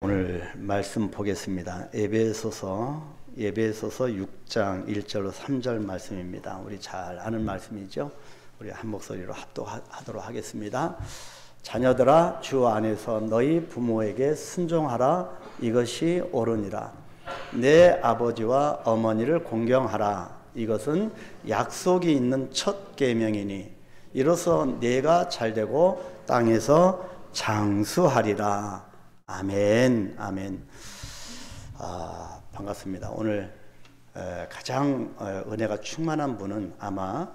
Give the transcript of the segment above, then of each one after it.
오늘 말씀 보겠습니다. 에베소서 6장 1절로 3절 말씀입니다. 우리 잘 아는 말씀이죠. 우리 한 목소리로 합독하도록 하겠습니다. 자녀들아, 주 안에서 너희 부모에게 순종하라. 이것이 옳으니라. 내 아버지와 어머니를 공경하라. 이것은 약속이 있는 첫 계명이니 이로써 내가 잘되고 땅에서 장수하리라. 아멘. 아멘. 반갑습니다. 오늘 가장 은혜가 충만한 분은 아마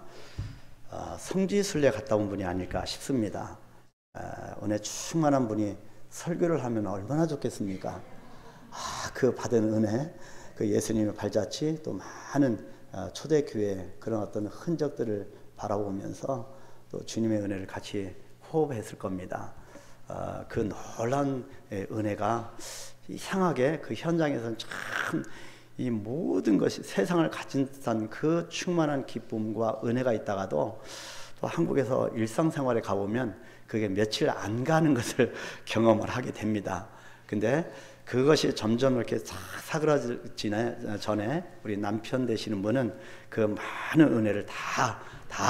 성지순례 갔다 온 분이 아닐까 싶습니다. 은혜 충만한 분이 설교를 하면 얼마나 좋겠습니까? 그 받은 은혜, 그 예수님의 발자취, 또 많은 초대교회 그런 어떤 흔적들을 바라보면서 또 주님의 은혜를 같이 호흡했을 겁니다. 그 놀라운 은혜가 향하게 그 현장에서는 참 이 모든 것이 세상을 가진 듯한 그 충만한 기쁨과 은혜가 있다가도 또 한국에서 일상생활에 가보면 그게 며칠 안 가는 것을 경험을 하게 됩니다. 근데 그것이 점점 이렇게 사그라지기 전에 우리 남편 되시는 분은 그 많은 은혜를 다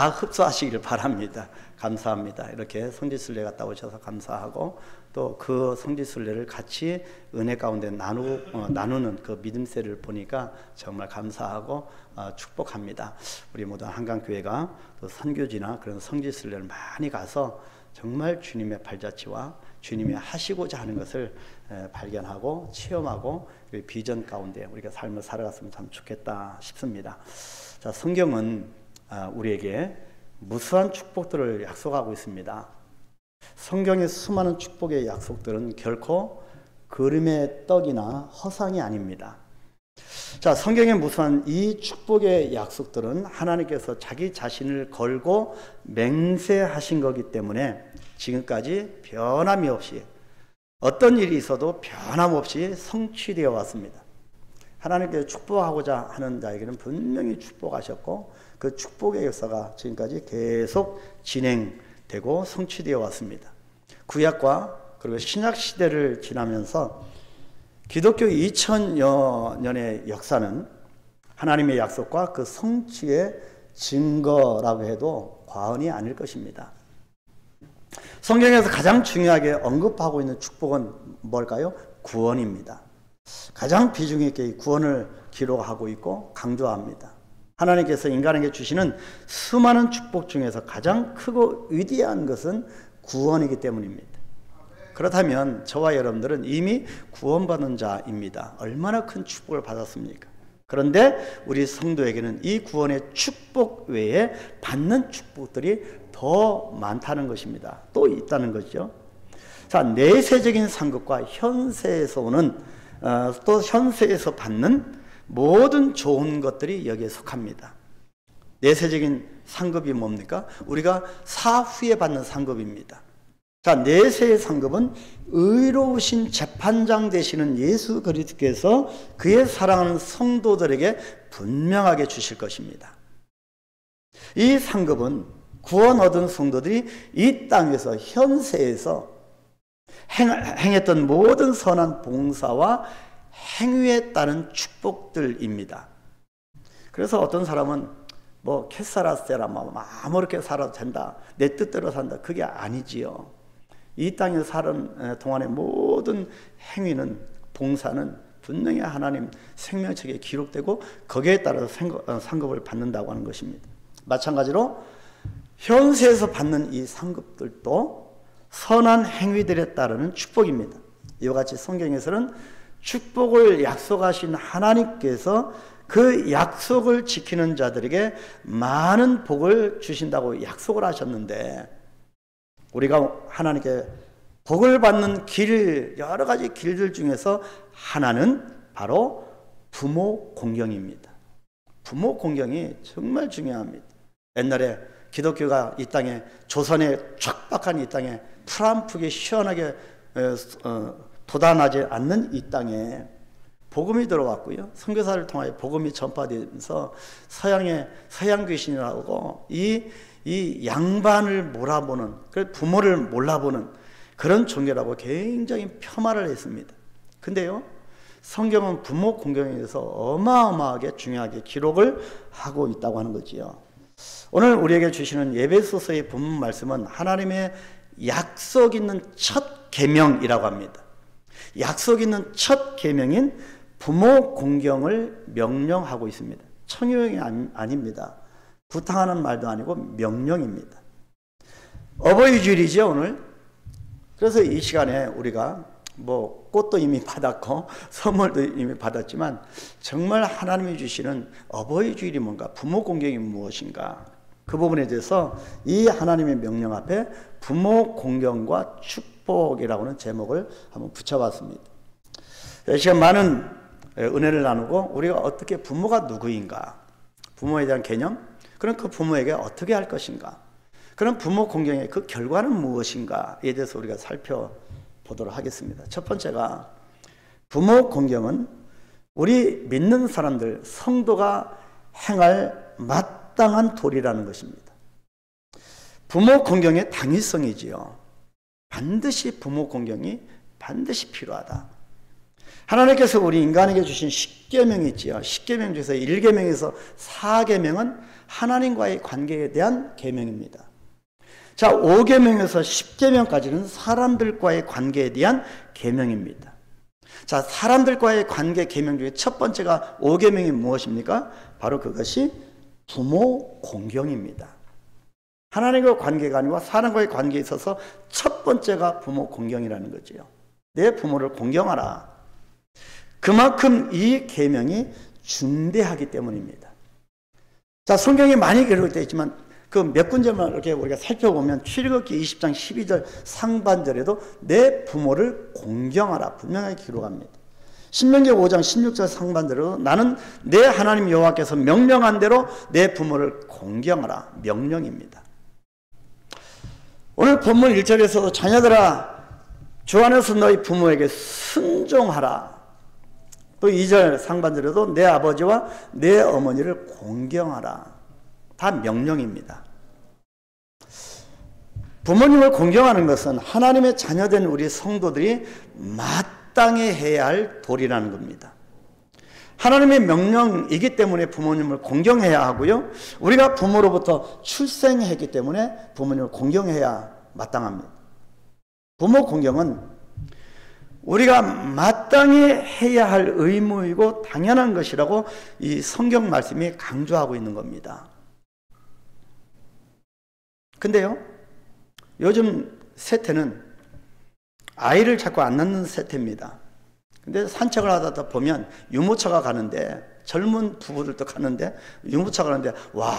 흡수하시기를 바랍니다. 감사합니다. 이렇게 성지순례 갔다 오셔서 감사하고 또 그 성지순례를 같이 은혜 가운데 나누는 그 믿음새를 보니까 정말 감사하고 축복합니다. 우리 모든 한강교회가 또 선교지나 그런 성지순례를 많이 가서 정말 주님의 발자취와 주님이 하시고자 하는 것을 발견하고 체험하고 비전 가운데 우리가 삶을 살아갔으면 참 좋겠다 싶습니다. 자, 성경은 우리에게 무수한 축복들을 약속하고 있습니다. 성경의 수많은 축복의 약속들은 결코 그림의 떡이나 허상이 아닙니다. 자, 성경의 무수한 이 축복의 약속들은 하나님께서 자기 자신을 걸고 맹세하신 거기 때문에 지금까지 변함이 없이 어떤 일이 있어도 변함없이 성취되어 왔습니다. 하나님께서 축복하고자 하는 자에게는 분명히 축복하셨고 그 축복의 역사가 지금까지 계속 진행되고 성취되어 왔습니다. 구약과 그리고 신약 시대를 지나면서 기독교 2000여 년의 역사는 하나님의 약속과 그 성취의 증거라고 해도 과언이 아닐 것입니다. 성경에서 가장 중요하게 언급하고 있는 축복은 뭘까요? 구원입니다. 가장 비중 있게 구원을 기록하고 있고 강조합니다. 하나님께서 인간에게 주시는 수많은 축복 중에서 가장 크고 위대한 것은 구원이기 때문입니다. 그렇다면 저와 여러분들은 이미 구원받은 자입니다. 얼마나 큰 축복을 받았습니까? 그런데 우리 성도에게는 이 구원의 축복 외에 받는 축복들이 더 많다는 것입니다. 또 있다는 거죠. 자, 내세적인 상급과 현세에서 오는 또 현세에서 받는 모든 좋은 것들이 여기에 속합니다. 내세적인 상급이 뭡니까? 우리가 사후에 받는 상급입니다. 자, 내세의 상급은 의로우신 재판장 되시는 예수 그리스도께서 그의 사랑하는 성도들에게 분명하게 주실 것입니다. 이 상급은 구원 얻은 성도들이 이 땅에서 현세에서 행했던 모든 선한 봉사와 행위에 따른 축복들입니다. 그래서 어떤 사람은 뭐 캐사라세라 아무렇게 살아도 된다, 내 뜻대로 산다, 그게 아니지요. 이 땅에 사는 동안의 모든 행위는 봉사는 분명히 하나님 생명책에 기록되고 거기에 따라서 상급을 받는다고 하는 것입니다. 마찬가지로 현세에서 받는 이 상급들도 선한 행위들에 따르는 축복입니다. 이와 같이 성경에서는 축복을 약속하신 하나님께서 그 약속을 지키는 자들에게 많은 복을 주신다고 약속을 하셨는데 우리가 하나님께 복을 받는 길, 여러 가지 길들 중에서 하나는 바로 부모 공경입니다. 부모 공경이 정말 중요합니다. 옛날에 기독교가 이 땅에 조선의 척박한 이 땅에 풀한풀게 시원하게 돋아나지 않는 이 땅에 복음이 들어왔고요. 선교사를 통하여 복음이 전파되면서 서양 귀신이라고 이 양반을 몰아보는, 부모를 몰라보는 그런 종교라고 굉장히 폄하를 했습니다. 근데요, 성경은 부모 공경에 대해서 어마어마하게 중요하게 기록을 하고 있다고 하는 거지요. 오늘 우리에게 주시는 에베소서의 본문 말씀은 하나님의 약속 있는 첫 계명이라고 합니다. 약속 있는 첫 계명인 부모 공경을 명령하고 있습니다. 청유형이 아닙니다. 부탁하는 말도 아니고 명령입니다. 어버이 주일이죠, 오늘. 그래서 이 시간에 우리가 뭐 꽃도 이미 받았고 선물도 이미 받았지만 정말 하나님이 주시는 어버이 주일이 뭔가, 부모 공경이 무엇인가, 그 부분에 대해서 이 하나님의 명령 앞에 부모 공경과 축복이라고 하는 제목을 한번 붙여봤습니다. 이 시간 많은 은혜를 나누고 우리가 어떻게 부모가 누구인가, 부모에 대한 개념, 그럼 그 부모에게 어떻게 할 것인가, 그럼 부모 공경의 그 결과는 무엇인가에 대해서 우리가 살펴보도록 하겠습니다. 첫 번째가, 부모 공경은 우리 믿는 사람들, 성도가 행할 마땅한 도리라는 것입니다. 부모 공경의 당위성이지요. 반드시 부모 공경이 반드시 필요하다. 하나님께서 우리 인간에게 주신 10계명이 있지요. 10계명 중에서 1계명에서 4계명은 하나님과의 관계에 대한 계명입니다. 자, 5계명에서 10계명까지는 사람들과의 관계에 대한 계명입니다. 자, 사람들과의 관계 계명 중에 첫 번째가 5계명이 무엇입니까? 바로 그것이 부모 공경입니다. 하나님과 관계가 아니고 사람과의 관계에 있어서 첫 번째가 부모 공경이라는 거지요. 내 부모를 공경하라. 그만큼 이 계명이 중대하기 때문입니다. 자, 성경에 많이 기록되어 있지만 그 몇 군데만 이렇게 우리가 살펴보면 출애굽기 20장 12절 상반절에도 내 부모를 공경하라 분명하게 기록합니다. 신명기 5장 16절 상반절에도 나는 내 하나님 여호와께서 명령한 대로 내 부모를 공경하라 명령입니다. 오늘 본문 1절에서도 자녀들아 주 안에서 너희 부모에게 순종하라. 또 2절 상반절에도 내 아버지와 내 어머니를 공경하라. 다 명령입니다. 부모님을 공경하는 것은 하나님의 자녀된 우리 성도들이 마땅히 해야 할 도리라는 겁니다. 하나님의 명령이기 때문에 부모님을 공경해야 하고요. 우리가 부모로부터 출생했기 때문에 부모님을 공경해야 마땅합니다. 부모 공경은 우리가 마땅히 해야 할 의무이고 당연한 것이라고 이 성경 말씀이 강조하고 있는 겁니다. 근데요, 요즘 세태는 아이를 자꾸 안 낳는 세태입니다. 근데 산책을 하다 보면 유모차가 가는데, 젊은 부부들도 가는데 유모차가 가는데 와,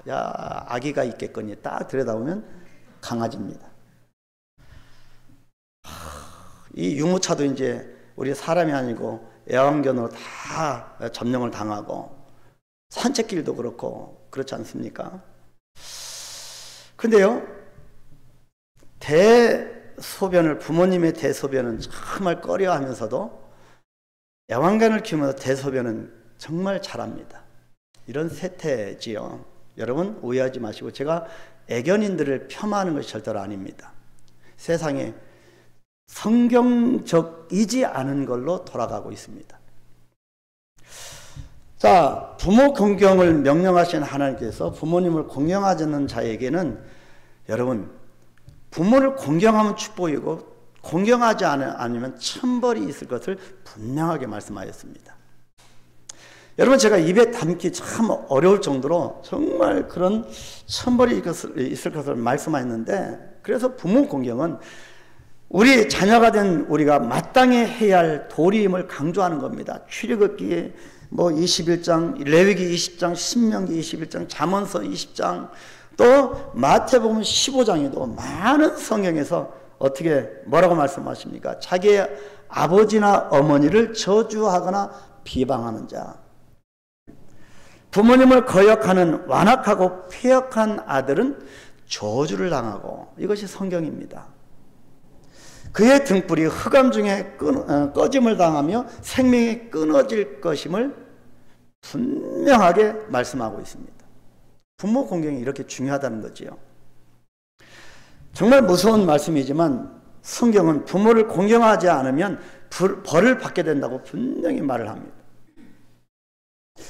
야, 아기가 있겠거니 딱 들여다보면 강아지입니다. 이 유모차도 이제 우리 사람이 아니고 애완견으로 다 점령을 당하고 산책길도 그렇고 그렇지 않습니까? 근데요, 대소변을, 부모님의 대소변은 정말 꺼려 하면서도 애완견을 키우면서 대소변은 정말 잘합니다. 이런 세태지요. 여러분 오해하지 마시고, 제가 애견인들을 폄하하는 것이 절대로 아닙니다. 세상에 성경적이지 않은 걸로 돌아가고 있습니다. 자, 부모 공경을 명령하신 하나님께서 부모님을 공경하지 않는 자에게는, 여러분, 부모를 공경하면 축복이고 공경하지 않으면 천벌이 있을 것을 분명하게 말씀하였습니다. 여러분, 제가 입에 담기 참 어려울 정도로 정말 그런 천벌이 있을 것을 말씀하였는데, 그래서 부모 공경은 우리 자녀가 된 우리가 마땅히 해야 할 도리임을 강조하는 겁니다. 출애굽기 21장, 레위기 20장, 신명기 21장, 잠언서 20장, 또 마태복음 15장에도 많은 성경에서 어떻게 뭐라고 말씀하십니까? 자기의 아버지나 어머니를 저주하거나 비방하는 자, 부모님을 거역하는 완악하고 폐역한 아들은 저주를 당하고, 이것이 성경입니다. 그의 등불이 흑암 중에 꺼짐을 당하며 생명이 끊어질 것임을 분명하게 말씀하고 있습니다. 부모 공경이 이렇게 중요하다는 거지요. 정말 무서운 말씀이지만 성경은 부모를 공경하지 않으면 벌을 받게 된다고 분명히 말을 합니다.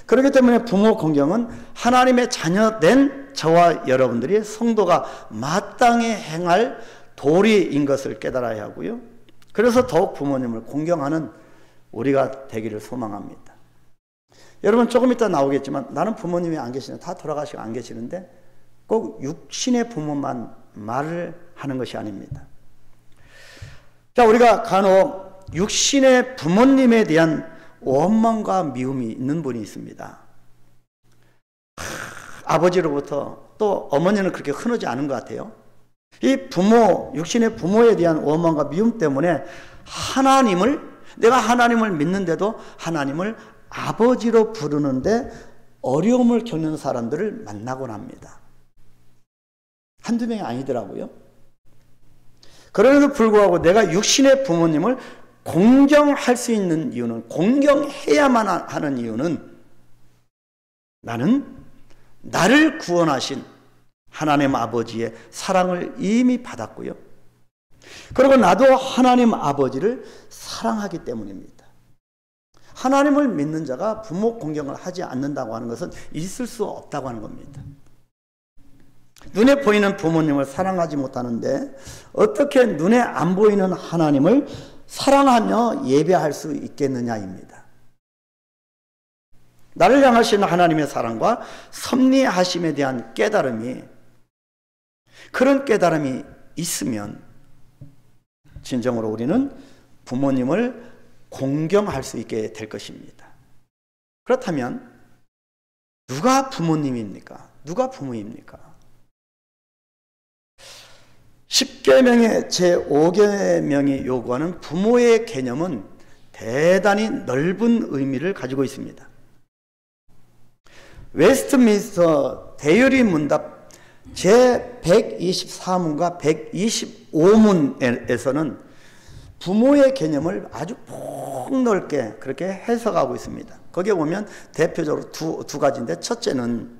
그렇기 때문에 부모 공경은 하나님의 자녀된 저와 여러분들이 성도가 마땅히 행할 도리인 것을 깨달아야 하고요. 그래서 더욱 부모님을 공경하는 우리가 되기를 소망합니다. 여러분 조금 이따 나오겠지만 나는 부모님이 안 계시는데 다 돌아가시고 안 계시는데 꼭 육신의 부모만 말을 하는 것이 아닙니다. 자, 우리가 간혹 육신의 부모님에 대한 원망과 미움이 있는 분이 있습니다. 아버지로부터 또 어머니는 그렇게 흔하지 않은 것 같아요. 이 부모, 육신의 부모에 대한 원망과 미움 때문에 내가 하나님을 믿는데도 하나님을 아버지로 부르는데 어려움을 겪는 사람들을 만나곤 합니다. 한두 명이 아니더라고요. 그럼에도 불구하고 내가 육신의 부모님을 공경할 수 있는 이유는, 공경해야만 하는 이유는 나는 나를 구원하신 하나님 아버지의 사랑을 이미 받았고요. 그리고 나도 하나님 아버지를 사랑하기 때문입니다. 하나님을 믿는 자가 부모 공경을 하지 않는다고 하는 것은 있을 수 없다고 하는 겁니다. 눈에 보이는 부모님을 사랑하지 못하는데 어떻게 눈에 안 보이는 하나님을 사랑하며 예배할 수 있겠느냐입니다. 나를 향하신 하나님의 사랑과 섭리하심에 대한 깨달음이, 그런 깨달음이 있으면 진정으로 우리는 부모님을 공경할 수 있게 될 것입니다. 그렇다면 누가 부모님입니까? 누가 부모입니까? 10계명의 제5계명이 요구하는 부모의 개념은 대단히 넓은 의미를 가지고 있습니다. 웨스트민스터 대유리 문답 제124문과 125문에서는 부모의 개념을 아주 폭넓게 그렇게 해석하고 있습니다. 거기에 보면 대표적으로 두 가지인데, 첫째는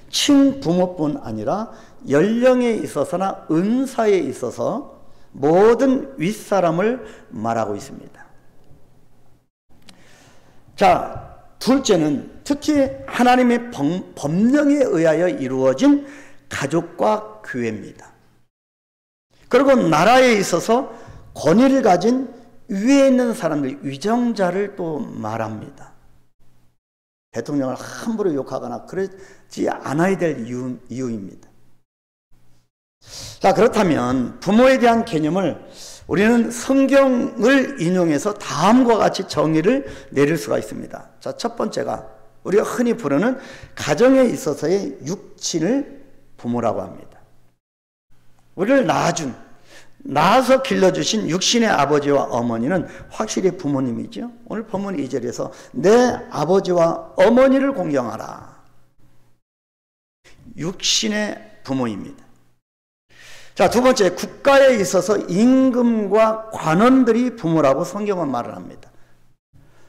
친부모뿐 아니라 연령에 있어서나 은사에 있어서 모든 윗사람을 말하고 있습니다. 자, 둘째는 특히 하나님의 법령에 의하여 이루어진 가족과 교회입니다. 그리고 나라에 있어서 권위를 가진 위에 있는 사람들, 위정자를 또 말합니다. 대통령을 함부로 욕하거나 그러지 않아야 될 이유입니다. 자, 그렇다면 부모에 대한 개념을 우리는 성경을 인용해서 다음과 같이 정의를 내릴 수가 있습니다. 자, 첫 번째가 우리가 흔히 부르는 가정에 있어서의 육친을 부모라고 합니다. 우리를 낳아서 길러주신 육신의 아버지와 어머니는 확실히 부모님이죠. 오늘 본문 2절에서 내 아버지와 어머니를 공경하라. 육신의 부모입니다. 자, 두 번째, 국가에 있어서 임금과 관원들이 부모라고 성경은 말을 합니다.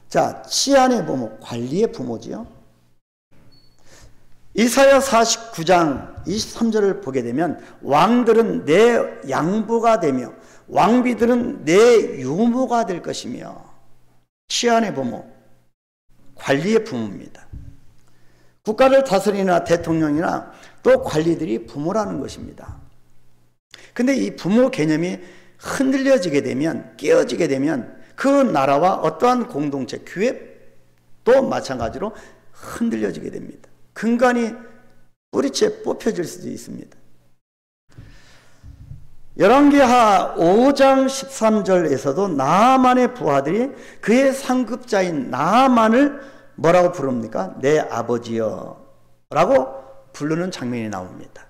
자, 치안의 부모, 관리의 부모지요. 이사야 49장 23절을 보게 되면 왕들은 내 양부가 되며 왕비들은 내 유모가 될 것이며, 치안의 부모, 관리의 부모입니다. 국가를 다스리나 대통령이나 또 관리들이 부모라는 것입니다. 근데 이 부모 개념이 흔들려지게 되면, 깨어지게 되면 그 나라와 어떠한 공동체, 교회도 마찬가지로 흔들려지게 됩니다. 근간이 뿌리채 뽑혀질 수도 있습니다. 열왕기하 5장 13절에서도 나아만의 부하들이 그의 상급자인 나아만을 뭐라고 부릅니까? 내 아버지여 라고 부르는 장면이 나옵니다.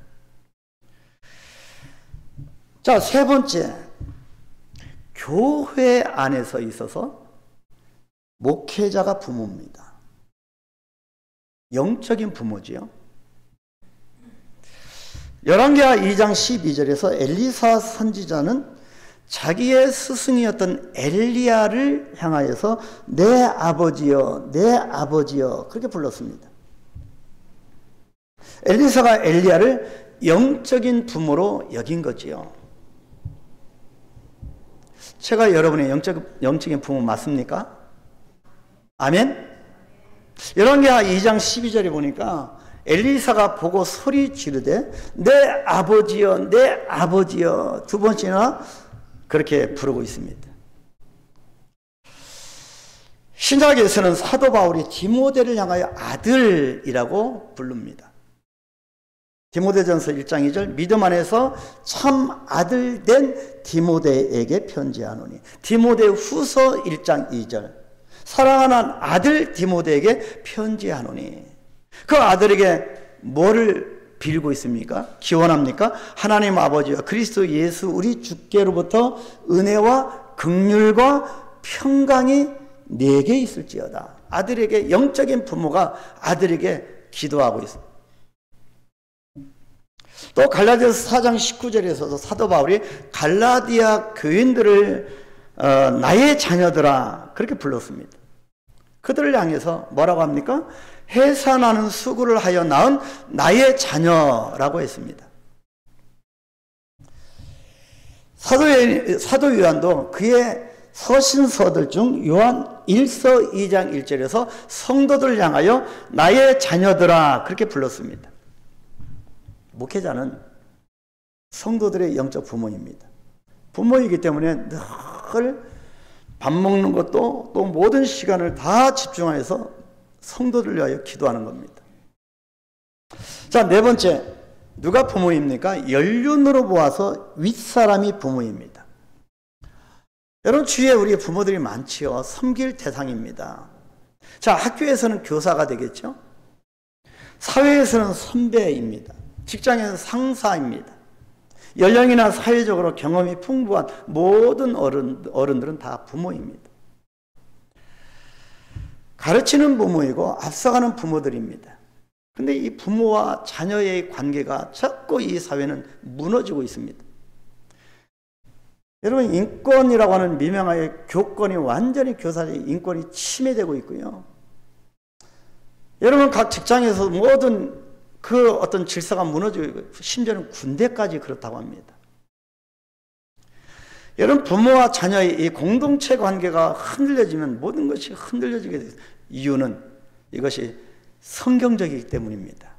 자, 세 번째, 교회 안에서 있어서 목회자가 부모입니다. 영적인 부모지요. 열왕기하 2장 12절에서 엘리사 선지자는 자기의 스승이었던 엘리야를 향하여서 내 아버지여, 내 아버지여 그렇게 불렀습니다. 엘리사가 엘리야를 영적인 부모로 여긴 거지요. 제가 여러분의 영적인 부모 맞습니까? 아멘? 열왕기하 2장 12절에 보니까 엘리사가 보고 소리 지르되 내 아버지여 내 아버지여 두 번째나 그렇게 부르고 있습니다. 신약에서는 사도 바울이 디모데를 향하여 아들이라고 부릅니다. 디모데전서 1장 2절 믿음 안에서 참 아들 된 디모데에게 편지하노니 디모데 후서 1장 2절 사랑하는 아들 디모데에게 편지하노니 그 아들에게 뭐를 빌고 있습니까? 기원합니까? 하나님 아버지와 그리스도 예수 우리 주께로부터 은혜와 긍휼과 평강이 내게 있을지어다. 아들에게 영적인 부모가 아들에게 기도하고 있습니다. 또 갈라디아서 4장 19절에서도 사도 바울이 갈라디아 교인들을 나의 자녀들아 그렇게 불렀습니다. 그들을 향해서 뭐라고 합니까? 해산하는 수고를 하여 낳은 나의 자녀라고 했습니다. 사도 요한도 그의 서신서들 중 요한 1서 2장 1절에서 성도들을 향하여 나의 자녀들아 그렇게 불렀습니다. 목회자는 성도들의 영적 부모입니다. 부모이기 때문에 늘 밥 먹는 것도 또 모든 시간을 다 집중해서 성도들을 위하여 기도하는 겁니다. 자, 네 번째, 누가 부모입니까? 연륜으로 보아서 윗사람이 부모입니다. 여러분 주위에 우리 부모들이 많지요. 섬길 대상입니다. 자, 학교에서는 교사가 되겠죠. 사회에서는 선배입니다. 직장에서는 상사입니다. 연령이나 사회적으로 경험이 풍부한 모든 어른들은 다 부모입니다. 가르치는 부모이고 앞서가는 부모들입니다. 근데 이 부모와 자녀의 관계가 자꾸 이 사회는 무너지고 있습니다. 여러분 인권이라고 하는 미명하에 교권이 완전히 교사의 인권이 침해되고 있고요. 여러분 각 직장에서 모든 그 어떤 질서가 무너지고 있고 심지어는 군대까지 그렇다고 합니다. 여러분 부모와 자녀의 이 공동체 관계가 흔들려지면 모든 것이 흔들려지게 돼요. 이유는 이것이 성경적이기 때문입니다.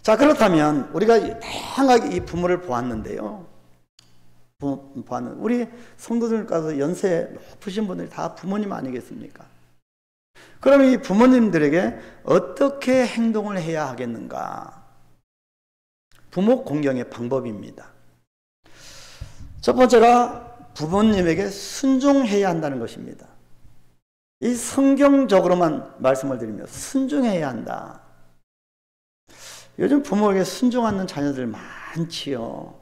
자, 그렇다면 우리가 다양하게 이 부모를 보았는데요. 우리 성도들 가서 연세 높으신 분들이 다 부모님 아니겠습니까? 그럼 이 부모님들에게 어떻게 행동을 해야 하겠는가? 부모 공경의 방법입니다. 첫 번째가 부모님에게 순종해야 한다는 것입니다. 이 성경적으로만 말씀을 드리면 순종해야 한다. 요즘 부모에게 순종 않는 자녀들 많지요.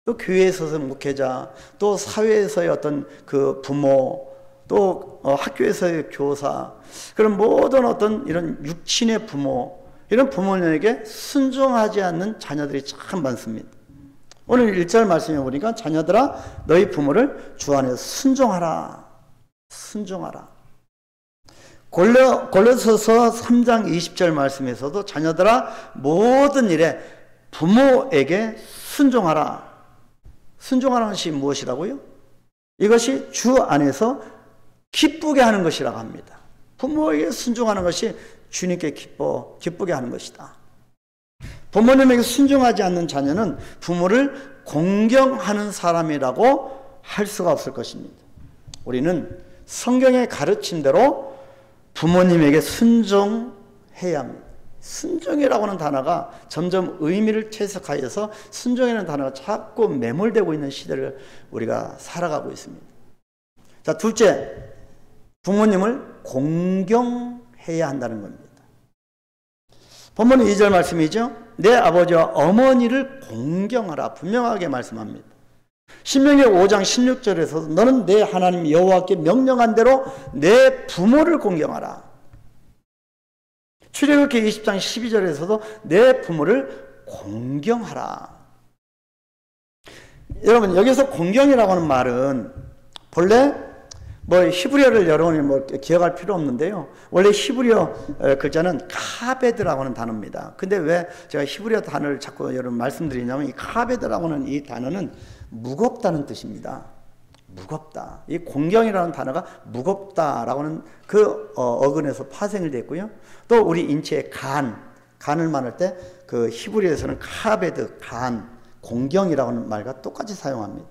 또 교회에서 목회자, 또 사회에서의 어떤 그 부모, 또 학교에서의 교사, 그런 모든 어떤 이런 육친의 부모, 이런 부모님에게 순종하지 않는 자녀들이 참 많습니다. 오늘 1절 말씀해 보니까 자녀들아 너희 부모를 주 안에서 순종하라. 순종하라. 골로새서 3장 20절 말씀에서도 자녀들아 모든 일에 부모에게 순종하라. 순종하라는 것이 무엇이라고요? 이것이 주 안에서 기쁘게 하는 것이라고 합니다. 부모에게 순종하는 것이 주님께 기쁘게 하는 것이다. 부모님에게 순종하지 않는 자녀는 부모를 공경하는 사람이라고 할 수가 없을 것입니다. 우리는 성경의 가르침대로 부모님에게 순종해야 합니다. 순종이라고 하는 단어가 점점 의미를 퇴색하여서 순종이라는 단어가 자꾸 매몰되고 있는 시대를 우리가 살아가고 있습니다. 자, 둘째, 부모님을 공경해야 한다는 겁니다. 본문은 2절 말씀이죠. 내 아버지와 어머니를 공경하라. 분명하게 말씀합니다. 신명기 5장 16절에서도 너는 내 하나님 여호와께 명령한 대로 내 부모를 공경하라. 출애굽기 20장 12절에서도 내 부모를 공경하라. 여러분 여기서 공경이라고 하는 말은 본래 히브리어를 여러분이 기억할 필요 없는데요. 원래 히브리어 글자는 카베드라고 하는 단어입니다. 근데 왜 제가 히브리어 단어를 자꾸 여러분 말씀드리냐면 이 카베드라고 하는 이 단어는 무겁다는 뜻입니다. 무겁다. 이 공경이라는 단어가 무겁다라고 하는 그 어근에서 파생이 됐고요. 또 우리 인체의 간을 말할 때 그 히브리어에서는 카베드, 공경이라고 하는 말과 똑같이 사용합니다.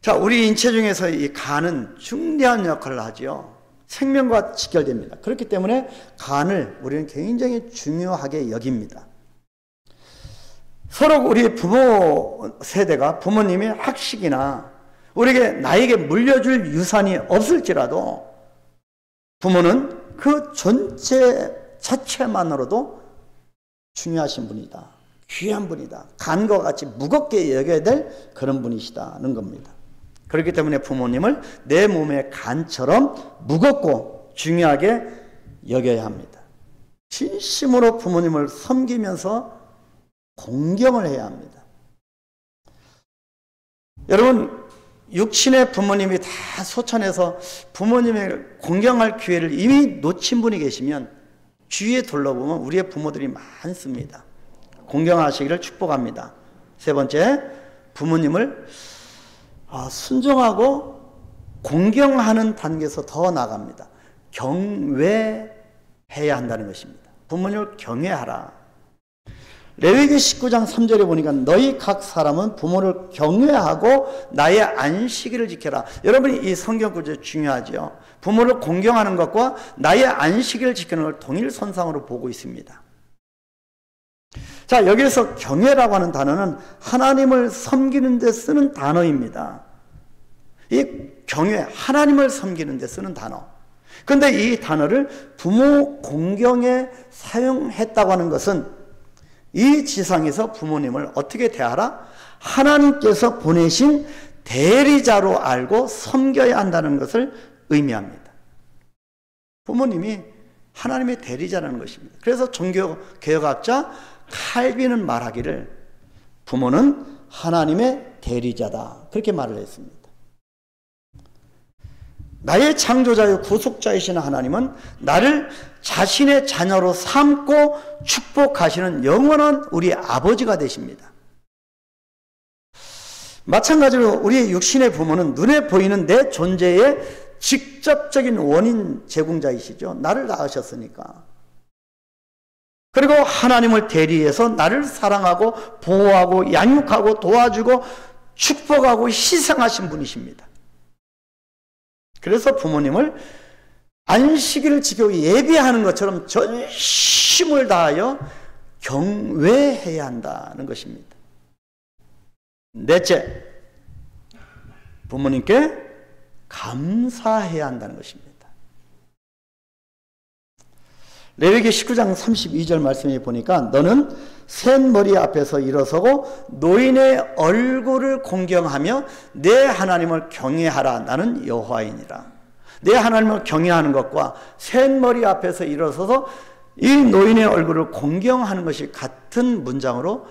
자, 우리 인체 중에서 이 간은 중대한 역할을 하죠. 생명과 직결됩니다. 그렇기 때문에 간을 우리는 굉장히 중요하게 여깁니다. 서로 우리 부모 세대가 부모님의 학식이나 나에게 물려줄 유산이 없을지라도 부모는 그 존재 자체만으로도 중요하신 분이다. 귀한 분이다. 간과 같이 무겁게 여겨야 될 그런 분이시다는 겁니다. 그렇기 때문에 부모님을 내 몸의 간처럼 무겁고 중요하게 여겨야 합니다. 진심으로 부모님을 섬기면서 공경을 해야 합니다. 여러분, 육신의 부모님이 다 소천해서 부모님을 공경할 기회를 이미 놓친 분이 계시면 주위에 둘러보면 우리의 부모들이 많습니다. 공경하시기를 축복합니다. 세 번째, 부모님을 순종하고 공경하는 단계에서 더 나아갑니다. 경외해야 한다는 것입니다. 부모님을 경외하라. 레위기 19장 3절에 보니까 너희 각 사람은 부모를 경외하고 나의 안식일을 지켜라. 여러분이 이 성경 구절 중요하죠. 부모를 공경하는 것과 나의 안식일을 지키는 걸 동일선상으로 보고 있습니다. 자, 여기에서 경외라고 하는 단어는 하나님을 섬기는 데 쓰는 단어입니다. 이 경외, 하나님을 섬기는 데 쓰는 단어. 그런데 이 단어를 부모 공경에 사용했다고 하는 것은 이 지상에서 부모님을 어떻게 대하라? 하나님께서 보내신 대리자로 알고 섬겨야 한다는 것을 의미합니다. 부모님이 하나님의 대리자라는 것입니다. 그래서 종교개혁학자 칼빈은 말하기를 부모는 하나님의 대리자다. 그렇게 말을 했습니다. 나의 창조자요 구속자이신 하나님은 나를 자신의 자녀로 삼고 축복하시는 영원한 우리 아버지가 되십니다. 마찬가지로 우리의 육신의 부모는 눈에 보이는 내 존재의 직접적인 원인 제공자이시죠. 나를 낳으셨으니까. 그리고 하나님을 대리해서 나를 사랑하고 보호하고 양육하고 도와주고 축복하고 희생하신 분이십니다. 그래서 부모님을 안식일을 지키고 예배하는 것처럼 전심을 다하여 경외해야 한다는 것입니다. 넷째, 부모님께 감사해야 한다는 것입니다. 레위기 19장 32절 말씀에 보니까 너는 샌머리 앞에서 일어서고 노인의 얼굴을 공경하며 내 하나님을 경외하라. 나는 여호와이니라. 내 하나님을 경외하는 것과 샌머리 앞에서 일어서서 이 노인의 얼굴을 공경하는 것이 같은 문장으로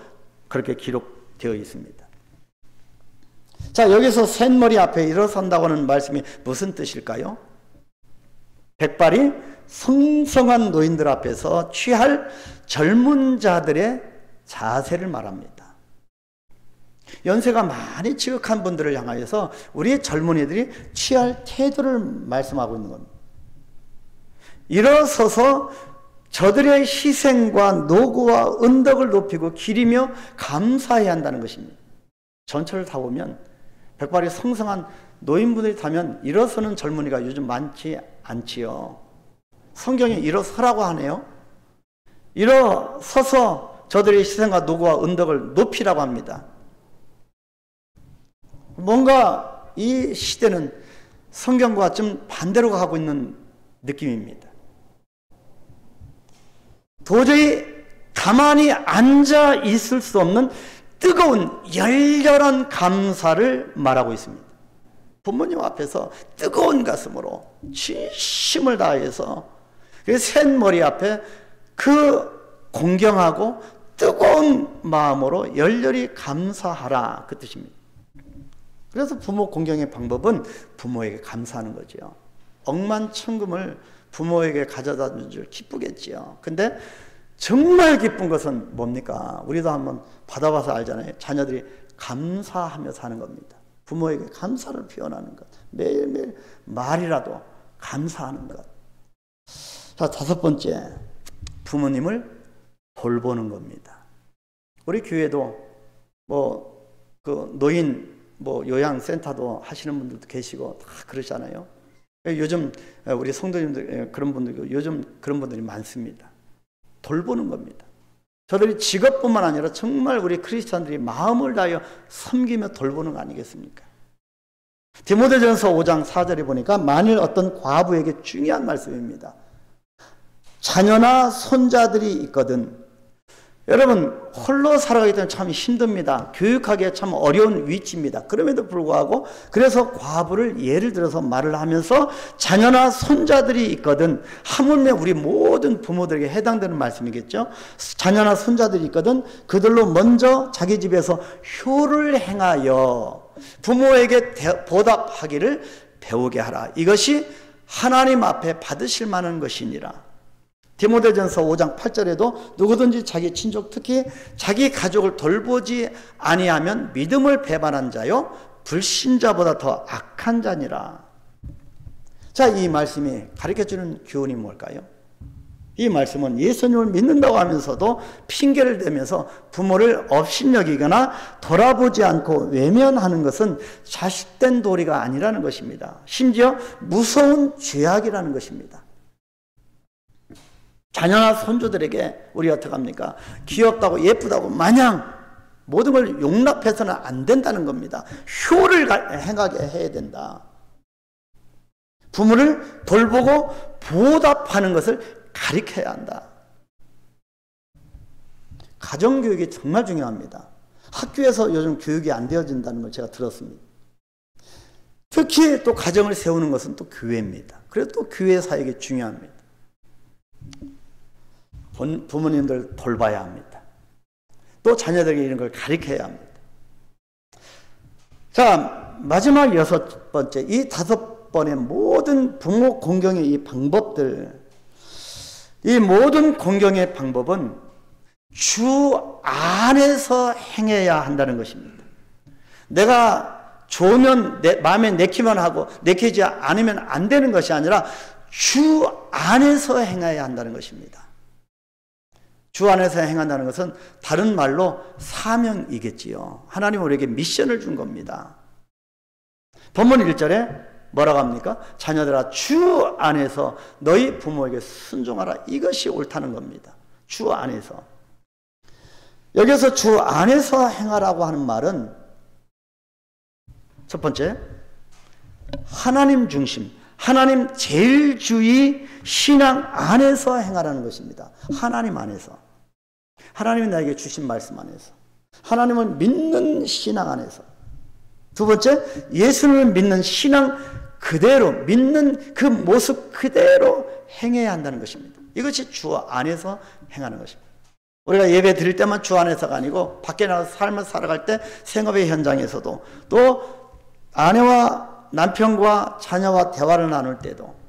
그렇게 기록되어 있습니다. 자, 여기서 샌머리 앞에 일어선다고 하는 말씀이 무슨 뜻일까요? 백발이 성성한 노인들 앞에서 취할 젊은 자들의 자세를 말합니다. 연세가 많이 지극한 분들을 향하여서 우리 젊은이들이 취할 태도를 말씀하고 있는 겁니다. 일어서서 저들의 희생과 노고와 은덕을 높이고 기리며 감사해야 한다는 것입니다. 전철을 타보면 백발이 성성한 노인분들이 타면 일어서는 젊은이가 요즘 많지 않지요. 성경에 일어서라고 하네요. 일어서서 저들의 희생과 노고와 은덕을 높이라고 합니다. 뭔가 이 시대는 성경과 좀 반대로 가고 있는 느낌입니다. 도저히 가만히 앉아 있을 수 없는 뜨거운 열렬한 감사를 말하고 있습니다. 부모님 앞에서 뜨거운 가슴으로 진심을 다해서 샌머리 앞에 그 공경하고 뜨거운 마음으로 열렬히 감사하라, 그 뜻입니다. 그래서 부모 공경의 방법은 부모에게 감사하는 거죠. 억만천금을 부모에게 가져다 준 줄 기쁘겠지요. 근데 정말 기쁜 것은 뭡니까? 우리도 한번 받아봐서 알잖아요. 자녀들이 감사하며 사는 겁니다. 부모에게 감사를 표현하는 것. 매일매일 말이라도 감사하는 것. 자, 다섯 번째, 부모님을 돌보는 겁니다. 우리 교회도 노인 요양센터도 하시는 분들도 계시고 다 그러잖아요. 요즘 우리 성도님들 그런 분들, 요즘 그런 분들이 많습니다. 돌보는 겁니다. 저들이 직업뿐만 아니라 정말 우리 크리스찬들이 마음을 다하여 섬기며 돌보는 거 아니겠습니까? 디모데전서 5장 4절에 보니까 만일 어떤 과부에게 중요한 말씀입니다. 자녀나 손자들이 있거든. 여러분, 홀로 살아가기 때문에 참 힘듭니다. 교육하기에 참 어려운 위치입니다. 그럼에도 불구하고 그래서 과부를 예를 들어서 말을 하면서 자녀나 손자들이 있거든. 하물며 우리 모든 부모들에게 해당되는 말씀이겠죠. 자녀나 손자들이 있거든. 그들로 먼저 자기 집에서 효를 행하여 부모에게 보답하기를 배우게 하라. 이것이 하나님 앞에 받으실 만한 것이니라. 디모데전서 5장 8절에도 누구든지 자기 친족 특히 자기 가족을 돌보지 아니하면 믿음을 배반한 자요 불신자보다 더 악한 자니라. 자, 이 말씀이 가르쳐주는 교훈이 뭘까요? 이 말씀은 예수님을 믿는다고 하면서도 핑계를 대면서 부모를 업신여기거나 돌아보지 않고 외면하는 것은 자식된 도리가 아니라는 것입니다. 심지어 무서운 죄악이라는 것입니다. 자녀나 손주들에게 우리 어떻게 합니까? 귀엽다고 예쁘다고 마냥 모든 걸 용납해서는 안 된다는 겁니다. 효를 행하게 해야 된다. 부모를 돌보고 보답하는 것을 가르쳐야 한다. 가정교육이 정말 중요합니다. 학교에서 요즘 교육이 안 되어진다는 걸 제가 들었습니다. 특히 또 가정을 세우는 것은 또 교회입니다. 그래서 또 교회 사역이 중요합니다. 부모님들 돌봐야 합니다. 또 자녀들에게 이런 걸 가르쳐야 합니다. 자, 마지막 여섯 번째, 이 다섯 번의 모든 부모 공경의 이 방법들, 이 모든 공경의 방법은 주 안에서 행해야 한다는 것입니다. 내가 좋으면 마음에 내키면 하고 내키지 않으면 안 되는 것이 아니라 주 안에서 행해야 한다는 것입니다. 주 안에서 행한다는 것은 다른 말로 사명이겠지요. 하나님 우리에게 미션을 준 겁니다. 본문 1절에 뭐라고 합니까? 자녀들아 주 안에서 너희 부모에게 순종하라. 이것이 옳다는 겁니다. 주 안에서. 여기서 주 안에서 행하라고 하는 말은 첫 번째, 하나님 중심, 하나님 제일주의 신앙 안에서 행하라는 것입니다. 하나님 안에서. 하나님이 나에게 주신 말씀 안에서. 하나님을 믿는 신앙 안에서. 두 번째, 예수님을 믿는 신앙 그대로, 믿는 그 모습 그대로 행해야 한다는 것입니다. 이것이 주 안에서 행하는 것입니다. 우리가 예배 드릴 때만 주 안에서가 아니고 밖에 나가서 삶을 살아갈 때 생업의 현장에서도 또 아내와 남편과 자녀와 대화를 나눌 때도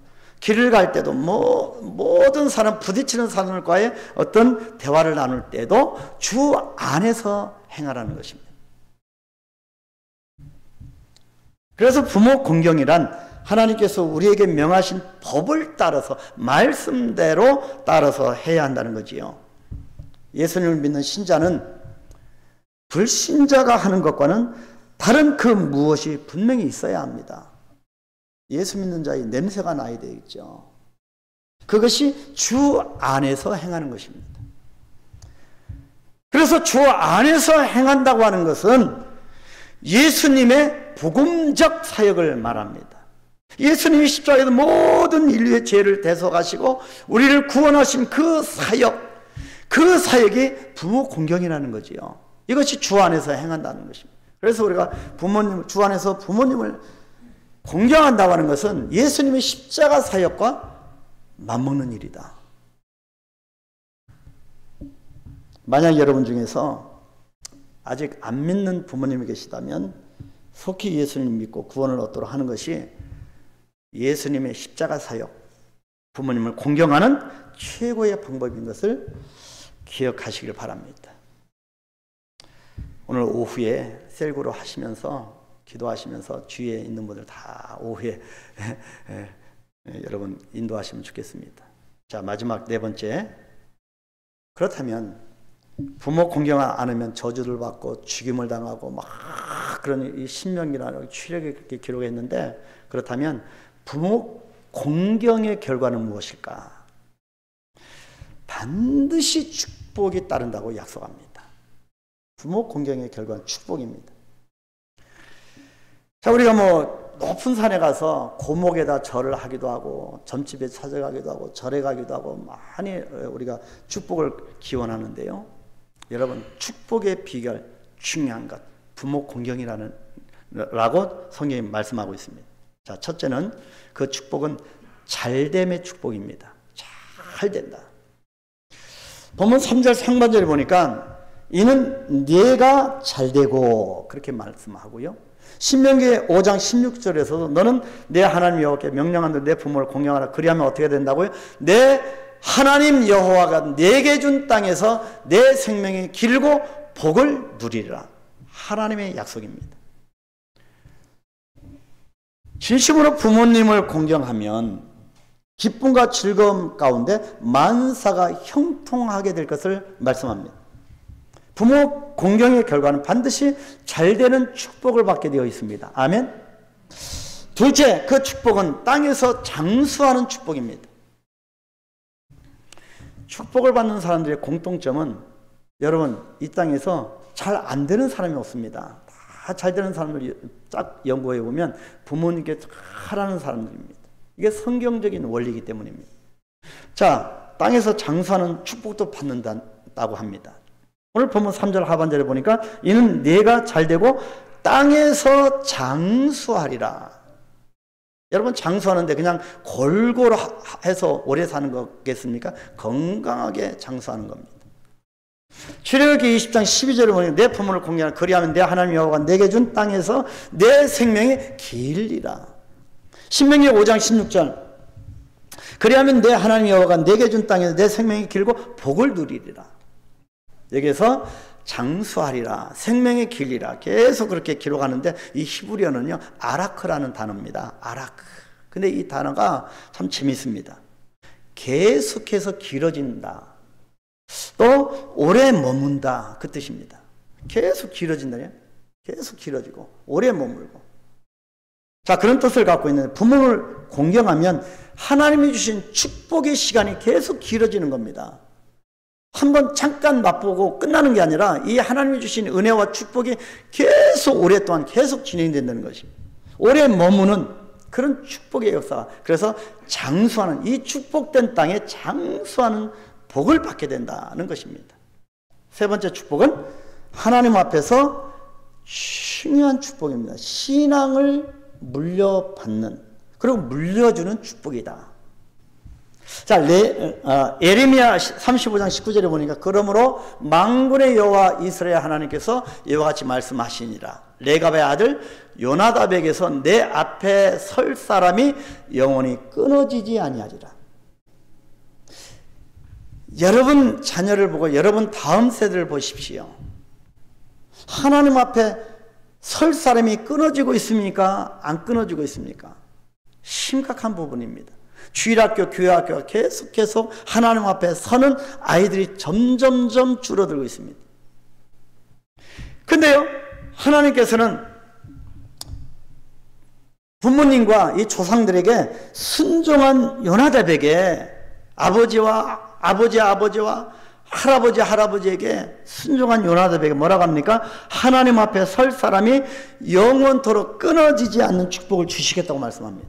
길을 갈 때도 모든 사람 부딪히는 사람과의 어떤 대화를 나눌 때도 주 안에서 행하라는 것입니다. 그래서 부모 공경이란 하나님께서 우리에게 명하신 법을 따라서 말씀대로 따라서 해야 한다는 거지요. 예수님을 믿는 신자는 불신자가 하는 것과는 다른 그 무엇이 분명히 있어야 합니다. 예수 믿는 자의 냄새가 나야 되겠죠. 그것이 주 안에서 행하는 것입니다. 그래서 주 안에서 행한다고 하는 것은 예수님의 복음적 사역을 말합니다. 예수님이 십자가에서 모든 인류의 죄를 대속하시고 우리를 구원하신 그 사역이 부모 공경이라는 거지요. 이것이 주 안에서 행한다는 것입니다. 그래서 우리가 주 안에서 부모님을 공경한다고 하는 것은 예수님의 십자가 사역과 맞먹는 일이다. 만약 여러분 중에서 아직 안 믿는 부모님이 계시다면 속히 예수님 믿고 구원을 얻도록 하는 것이 예수님의 십자가 사역, 부모님을 공경하는 최고의 방법인 것을 기억하시길 바랍니다. 오늘 오후에 셀구로 하시면서 기도하시면서 주위에 있는 분들 다 오후에 여러분 인도하시면 좋겠습니다. 자, 마지막 네 번째. 그렇다면 부모 공경 안 하면 저주를 받고 죽임을 당하고 막 그런 이 신명기라는 출애굽에 그렇게 기록했는데, 그렇다면 부모 공경의 결과는 무엇일까? 반드시 축복이 따른다고 약속합니다. 부모 공경의 결과는 축복입니다. 자, 우리가 뭐 높은 산에 가서 고목에다 절을 하기도 하고 점집에 찾아가기도 하고 절에 가기도 하고 많이 우리가 축복을 기원하는데요. 여러분, 축복의 비결 중요한 것 부모 공경이라고 성경이 말씀하고 있습니다. 자, 첫째는 그 축복은 잘됨의 축복입니다. 잘 된다. 보면 3절 상반절에 보니까 이는 네가 잘되고 그렇게 말씀하고요. 신명기 5장 16절에서도 너는 내 하나님 여호와께 명령한 대로 내 부모를 공경하라. 그리하면 어떻게 된다고요? 내 하나님 여호와가 내게 준 땅에서 내 생명이 길고 복을 누리리라. 하나님의 약속입니다. 진심으로 부모님을 공경하면 기쁨과 즐거움 가운데 만사가 형통하게 될 것을 말씀합니다. 부모 공경의 결과는 반드시 잘되는 축복을 받게 되어 있습니다. 아멘. 둘째, 그 축복은 땅에서 장수하는 축복입니다. 축복을 받는 사람들의 공통점은 여러분, 이 땅에서 잘 안 되는 사람이 없습니다. 다 잘 되는 사람들 쫙 연구해 보면 부모님께 잘하는 사람들입니다. 이게 성경적인 원리이기 때문입니다. 자, 땅에서 장수하는 축복도 받는다고 합니다. 오늘 보면 3절 하반절에 보니까 이는 네가 잘되고 땅에서 장수하리라. 여러분, 장수하는데 그냥 골고루 해서 오래 사는 거겠습니까? 건강하게 장수하는 겁니다. 출애굽기 20장 12절에 보니까 내 부모를 공경하라. 그리하면 내 하나님 여호와가 내게 준 땅에서 내 생명이 길리라. 신명기 5장 16절 그리하면 내 하나님 여호와가 내게 준 땅에서 내 생명이 길고 복을 누리리라. 여기에서 장수하리라, 생명의 길이라 계속 그렇게 기록하는데 이 히브리어는요 아라크라는 단어입니다. 아라크. 근데 이 단어가 참 재밌습니다. 계속해서 길어진다, 또 오래 머문다, 그 뜻입니다. 계속 길어진다요. 계속 길어지고 오래 머물고. 자, 그런 뜻을 갖고 있는데 부모를 공경하면 하나님이 주신 축복의 시간이 계속 길어지는 겁니다. 한번 잠깐 맛보고 끝나는 게 아니라 이 하나님이 주신 은혜와 축복이 계속 오랫동안 계속 진행된다는 것입니다. 오래 머무는 그런 축복의 역사. 그래서 장수하는, 이 축복된 땅에 장수하는 복을 받게 된다는 것입니다. 세 번째 축복은 하나님 앞에서 중요한 축복입니다. 신앙을 물려받는, 그리고 물려주는 축복이다. 자, 예레미야 35장 19절에 보니까 그러므로 만군의 여호와 이스라엘 하나님께서 이와 같이 말씀하시니라. 레갑의 아들 요나답에게서 내 앞에 설 사람이 영원히 끊어지지 아니하리라. 여러분 자녀를 보고 여러분 다음 세대를 보십시오. 하나님 앞에 설 사람이 끊어지고 있습니까? 안 끊어지고 있습니까? 심각한 부분입니다. 주일학교, 교회학교가 계속 하나님 앞에 서는 아이들이 점점점 줄어들고 있습니다. 근데요, 하나님께서는 부모님과 이 조상들에게 순종한 요나답에게 아버지와 할아버지에게 순종한 요나답에게 뭐라고 합니까? 하나님 앞에 설 사람이 영원토록 끊어지지 않는 축복을 주시겠다고 말씀합니다.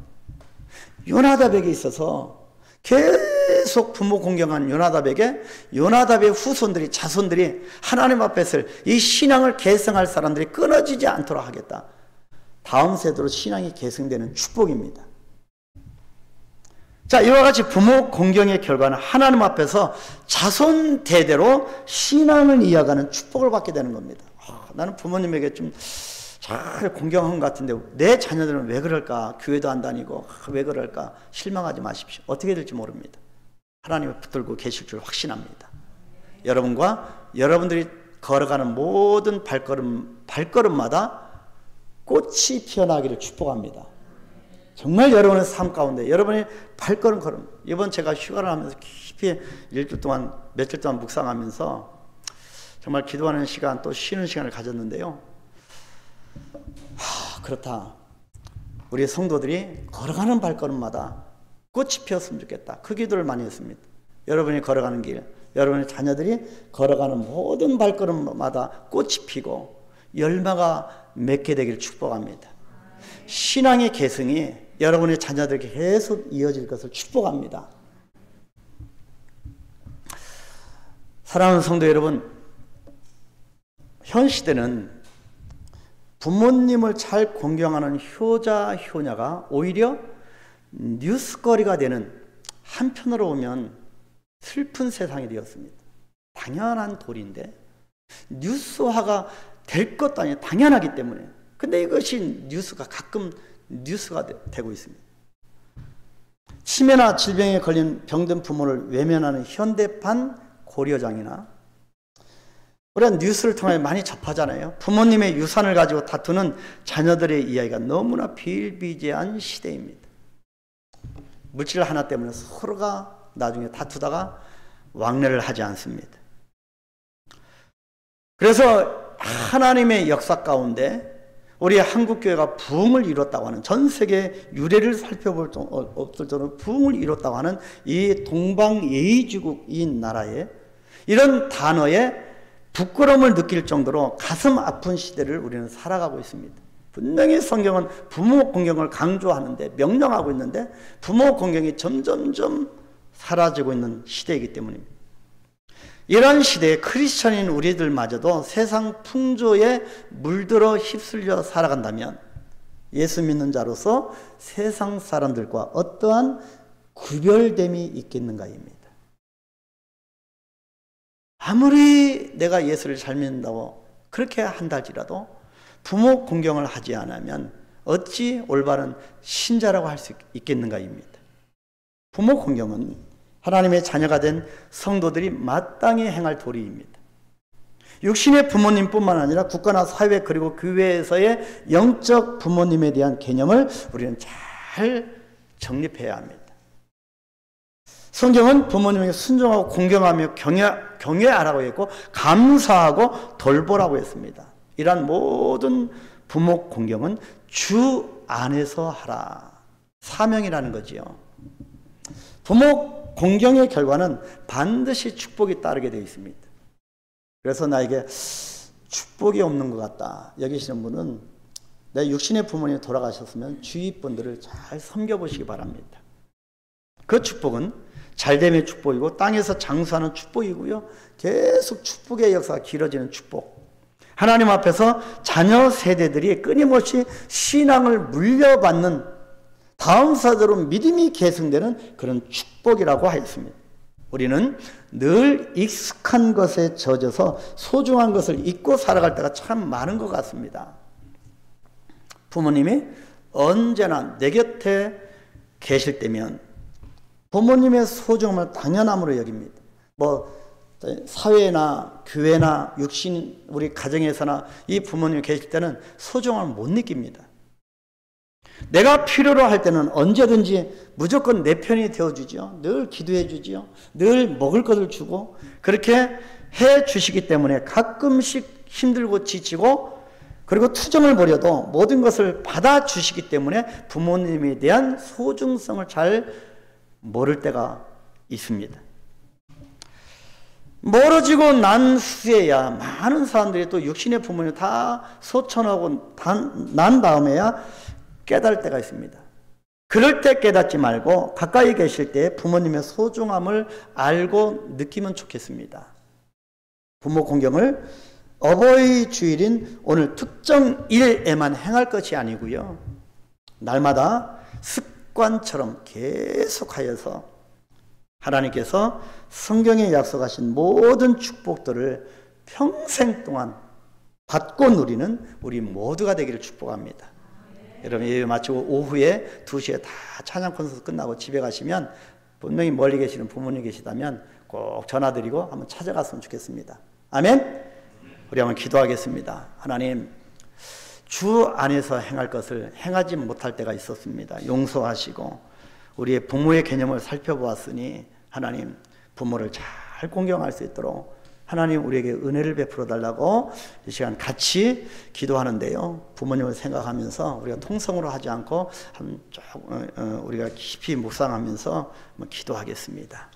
요나답에게 있어서 계속 부모 공경한 요나답에게 요나답의 후손들이, 자손들이 하나님 앞에 설 이 신앙을 계승할 사람들이 끊어지지 않도록 하겠다. 다음 세대로 신앙이 계승되는 축복입니다. 자, 이와 같이 부모 공경의 결과는 하나님 앞에서 자손 대대로 신앙을 이어가는 축복을 받게 되는 겁니다. 나는 부모님에게 좀 잘 공경한 것 같은데 내 자녀들은 왜 그럴까? 교회도 안 다니고 왜 그럴까? 실망하지 마십시오. 어떻게 될지 모릅니다. 하나님을 붙들고 계실 줄 확신합니다. 여러분과 여러분들이 걸어가는 모든 발걸음마다 꽃이 피어나기를 축복합니다. 정말 여러분의 삶 가운데 여러분의 발걸음 걸음, 이번 제가 휴가를 하면서 깊이 일주일 동안, 며칠 동안 묵상하면서 정말 기도하는 시간, 또 쉬는 시간을 가졌는데요. 그렇다. 우리 성도들이 걸어가는 발걸음마다 꽃이 피었으면 좋겠다. 그 기도를 많이 했습니다. 여러분이 걸어가는 길, 여러분의 자녀들이 걸어가는 모든 발걸음마다 꽃이 피고 열매가 맺게 되기를 축복합니다. 신앙의 계승이 여러분의 자녀들에게 계속 이어질 것을 축복합니다. 사랑하는 성도 여러분, 현 시대는 부모님을 잘 공경하는 효자, 효녀가 오히려 뉴스거리가 되는, 한편으로 보면 슬픈 세상이 되었습니다. 당연한 도리인데 뉴스화가 될 것도 아니에요. 당연하기 때문에. 근데 이것이 뉴스가 가끔 뉴스가 되고 있습니다. 치매나 질병에 걸린 병든 부모를 외면하는 현대판 고려장이나, 우리가 뉴스를 통해 많이 접하잖아요. 부모님의 유산을 가지고 다투는 자녀들의 이야기가 너무나 비일비재한 시대입니다. 물질 하나 때문에 서로가 나중에 다투다가 왕래를 하지 않습니다. 그래서 하나님의 역사 가운데 우리 한국교회가 부흥을 이뤘다고 하는, 전 세계 유래를 살펴볼 수 없을 정도로 부흥을 이뤘다고 하는 이 동방예의지국 이 나라에 이런 단어에 부끄러움을 느낄 정도로 가슴 아픈 시대를 우리는 살아가고 있습니다. 분명히 성경은 부모 공경을 강조하는데, 명령하고 있는데 부모 공경이 점점점 사라지고 있는 시대이기 때문입니다. 이런 시대에 크리스천인 우리들마저도 세상 풍조에 물들어 휩쓸려 살아간다면 예수 믿는 자로서 세상 사람들과 어떠한 구별됨이 있겠는가입니다. 아무리 내가 예수를 잘 믿는다고 그렇게 한다 할지라도 부모 공경을 하지 않으면 어찌 올바른 신자라고 할 수 있겠는가입니다. 부모 공경은 하나님의 자녀가 된 성도들이 마땅히 행할 도리입니다. 육신의 부모님뿐만 아니라 국가나 사회 그리고 교회에서의 영적 부모님에 대한 개념을 우리는 잘 정립해야 합니다. 성경은 부모님에게 순종하고 공경하며 경외하라고 했고 감사하고 돌보라고 했습니다. 이러한 모든 부모 공경은 주 안에서 하라, 사명이라는 거지요. 부모 공경의 결과는 반드시 축복이 따르게 되어 있습니다. 그래서 나에게 축복이 없는 것 같다 여기시는 분은 내 육신의 부모님이 돌아가셨으면 주위 분들을 잘 섬겨보시기 바랍니다. 그 축복은 잘됨의 축복이고 땅에서 장수하는 축복이고요, 계속 축복의 역사가 길어지는 축복, 하나님 앞에서 자녀 세대들이 끊임없이 신앙을 물려받는, 다음 세대로 믿음이 계승되는 그런 축복이라고 하였습니다. 우리는 늘 익숙한 것에 젖어서 소중한 것을 잊고 살아갈 때가 참 많은 것 같습니다. 부모님이 언제나 내 곁에 계실 때면 부모님의 소중함을 당연함으로 여깁니다. 사회나 교회나 육신, 우리 가정에서나 이 부모님이 계실 때는 소중함을 못 느낍니다. 내가 필요로 할 때는 언제든지 무조건 내 편이 되어주죠. 늘 기도해 주지요. 늘 먹을 것을 주고 그렇게 해 주시기 때문에 가끔씩 힘들고 지치고 그리고 투정을 벌여도 모든 것을 받아주시기 때문에 부모님에 대한 소중성을 잘 모를 때가 있습니다. 멀어지고 난 후에야 많은 사람들이 또 육신의 부모님 다 소천하고 난 다음에야 깨달을 때가 있습니다. 그럴 때 깨닫지 말고 가까이 계실 때 부모님의 소중함을 알고 느끼면 좋겠습니다. 부모 공경을 어버이 주일인 오늘 특정 일에만 행할 것이 아니고요, 날마다 습관처럼 계속하여서 하나님께서 성경에 약속하신 모든 축복들을 평생 받고 누리는 우리 모두가 되기를 축복합니다. 여러분 예배 마치고 오후에 2시에 다 찬양 콘서트 끝나고 집에 가시면 분명히 멀리 계시는 부모님 계시다면 꼭 전화드리고 한번 찾아갔으면 좋겠습니다. 아멘. 우리 한번 기도하겠습니다. 하나님, 주 안에서 행할 것을 행하지 못할 때가 있었습니다. 용서하시고 우리의 부모의 개념을 살펴보았으니 하나님 부모를 잘 공경할 수 있도록 하나님 우리에게 은혜를 베풀어 달라고 이 시간 같이 기도하는데요. 부모님을 생각하면서 우리가 통성으로 하지 않고 우리가 깊이 묵상하면서 기도하겠습니다.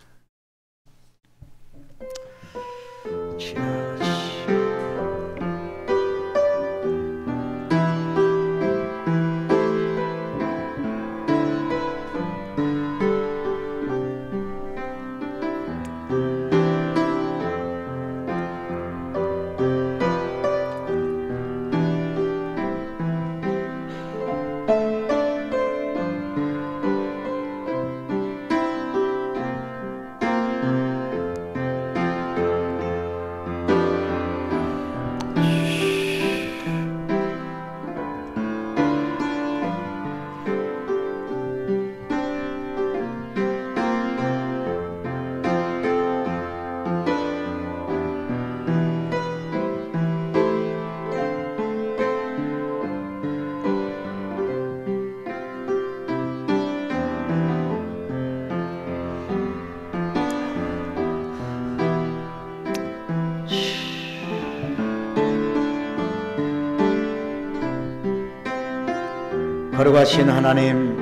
거룩하신 하나님,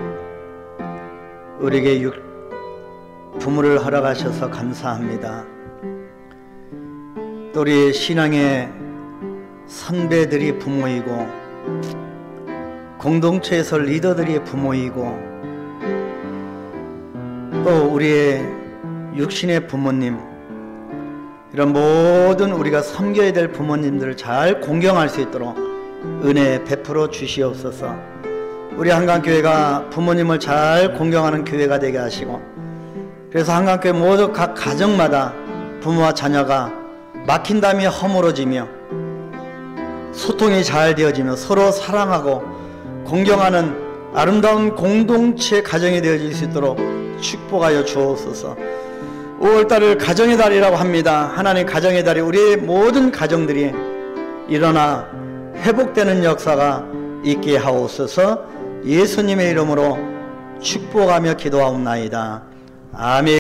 우리에게 부모를 허락하셔서 감사합니다. 또 우리 신앙의 선배들이 부모이고 공동체에서 리더들이 부모이고 또 우리의 육신의 부모님, 이런 모든 우리가 섬겨야 될 부모님들을 잘 공경할 수 있도록 은혜 베풀어 주시옵소서. 우리 한강교회가 부모님을 잘 공경하는 교회가 되게 하시고, 그래서 한강교회 모두 각 가정마다 부모와 자녀가 막힌담이 허물어지며 소통이 잘 되어지며 서로 사랑하고 공경하는 아름다운 공동체 가정이 되어질 수 있도록 축복하여 주옵소서. 5월달을 가정의 달이라고 합니다. 하나님 가정의 달이 우리의 모든 가정들이 일어나 회복되는 역사가 있게 하옵소서. 예수님의 이름으로 축복하며 기도하옵나이다. 아멘.